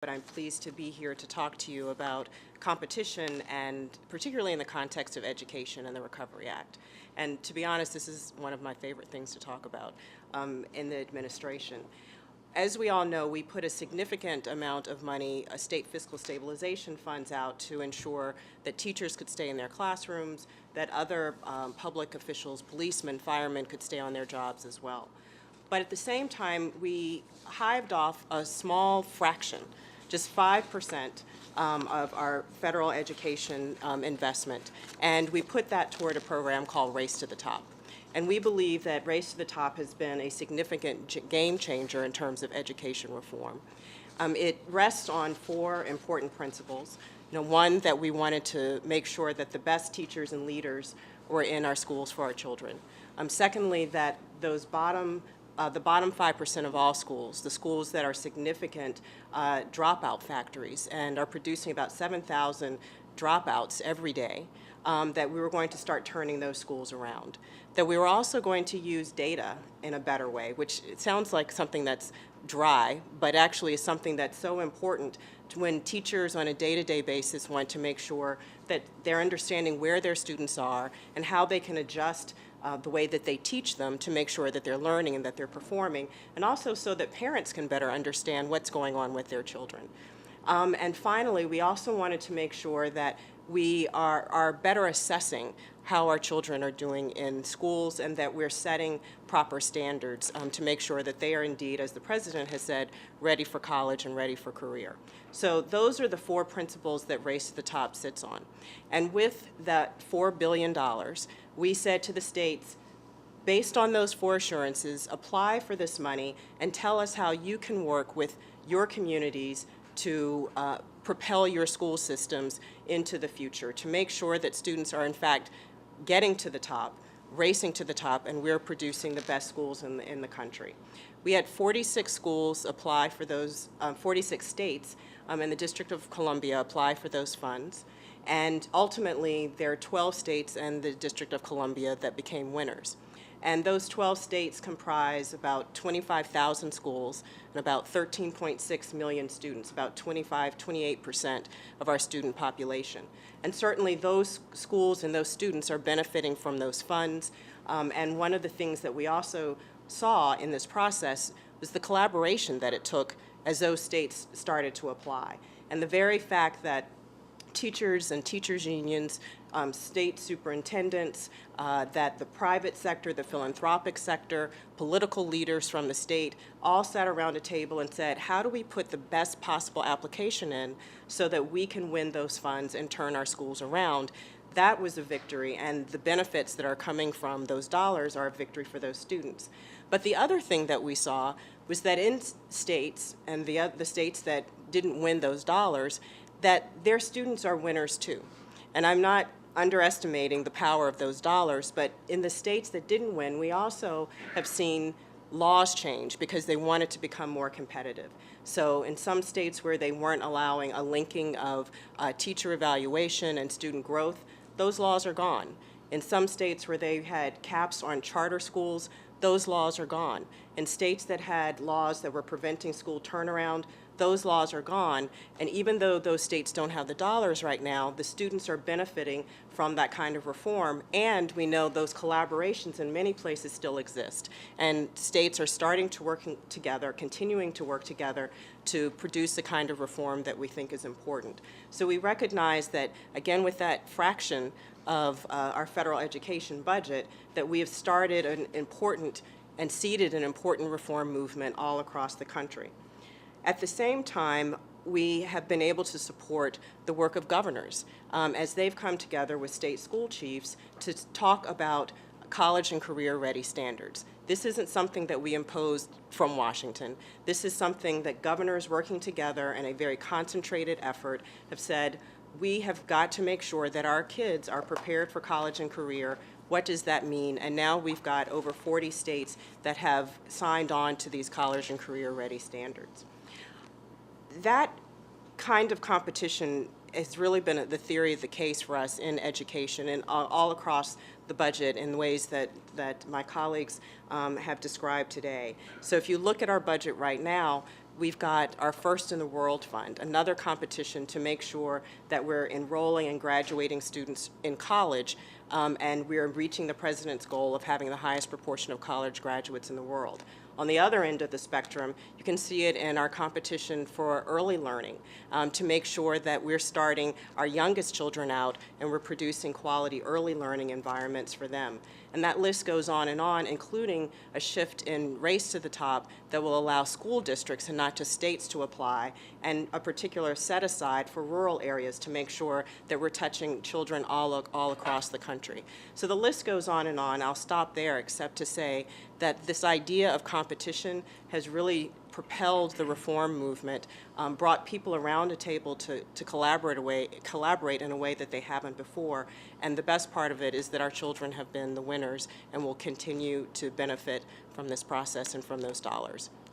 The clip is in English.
but I'm pleased to be here to talk to you about competition, and particularly in the context of education and the Recovery Act. And to be honest, this is one of my favorite things to talk about in the administration. As we all know, we put a significant amount of money, state fiscal stabilization funds out to ensure that teachers could stay in their classrooms, that other public officials, policemen, firemen could stay on their jobs as well. But at the same time, we hived off a small fraction, just 5% of our federal education investment, and we put that toward a program called Race to the Top. And we believe that Race to the Top has been a significant game changer in terms of education reform. It rests on 4 important principles. One, that we wanted to make sure that the best teachers and leaders were in our schools for our children. Secondly, that those the bottom 5% of all schools, the schools that are significant dropout factories and are producing about 7,000 dropouts every day, that we were going to start turning those schools around. That we were also going to use data in a better way, which it sounds like something that's dry, but actually is something that's so important when teachers on a day-to-day basis want to make sure that they're understanding where their students are and how they can adjust the way that they teach them to make sure that they're learning and that they're performing, and also so that parents can better understand what's going on with their children. And finally, we also wanted to make sure that we are better assessing how our children are doing in schools, and that we're setting proper standards to make sure that they are indeed, as the President has said, ready for college and ready for career. So those are the 4 principles that Race to the Top sits on. And with that $4 billion, we said to the states, based on those 4 assurances, apply for this money and tell us how you can work with your communities to propel your school systems into the future, to make sure that students are in fact getting to the top, racing to the top, and we're producing the best schools in the country. We had 46 schools apply for those, 46 states in the District of Columbia apply for those funds, and ultimately there are 12 states and the District of Columbia that became winners. And those 12 states comprise about 25,000 schools and about 13.6 million students, about 28% of our student population. And certainly those schools and those students are benefiting from those funds. And one of the things that we also saw in this process was the collaboration that it took as those states started to apply. And the very fact that teachers and teachers unions, state superintendents, that the private sector, the philanthropic sector, political leaders from the state all sat around a table and said, how do we put the best possible application in so that we can win those funds and turn our schools around? That was a victory, and the benefits that are coming from those dollars are a victory for those students. But the other thing that we saw was that in states, and the states that didn't win those dollars, that their students are winners too. And I'm not underestimating the power of those dollars, but in the states that didn't win, we also have seen laws change because they wanted to become more competitive. So in some states where they weren't allowing a linking of teacher evaluation and student growth, those laws are gone. In some states where they had caps on charter schools, those laws are gone. In states that had laws that were preventing school turnaround, those laws are gone, and even though those states don't have the dollars right now, the students are benefiting from that kind of reform, and we know those collaborations in many places still exist, and states are starting to work together, continuing to work together to produce the kind of reform that we think is important. So we recognize that, again, with that fraction of our federal education budget, that we have started an important and seeded an important reform movement all across the country. At the same time, we have been able to support the work of governors as they've come together with state school chiefs to talk about college and career-ready standards. This isn't something that we imposed from Washington. This is something that governors working together in a very concentrated effort have said, we have got to make sure that our kids are prepared for college and career. What does that mean? And now we've got over 40 states that have signed on to these college and career-ready standards. That kind of competition has really been the theory of the case for us in education and all across the budget in ways that my colleagues have described today. So if you look at our budget right now, we've got our First in the World Fund, another competition to make sure that we're enrolling and graduating students in college, and we're reaching the president's goal of having the highest proportion of college graduates in the world. On the other end of the spectrum, you can see it in our competition for early learning, to make sure that we're starting our youngest children out and we're producing quality early learning environments for them. And that list goes on, including a shift in Race to the Top that will allow school districts and not just states to apply, and a particular set aside for rural areas to make sure that we're touching children all across the country. So the list goes on and on. I'll stop there except to say that this idea of competition has really propelled the reform movement, brought people around a table to collaborate in a way that they haven't before. And the best part of it is that our children have been the winners and will continue to benefit from this process and from those dollars.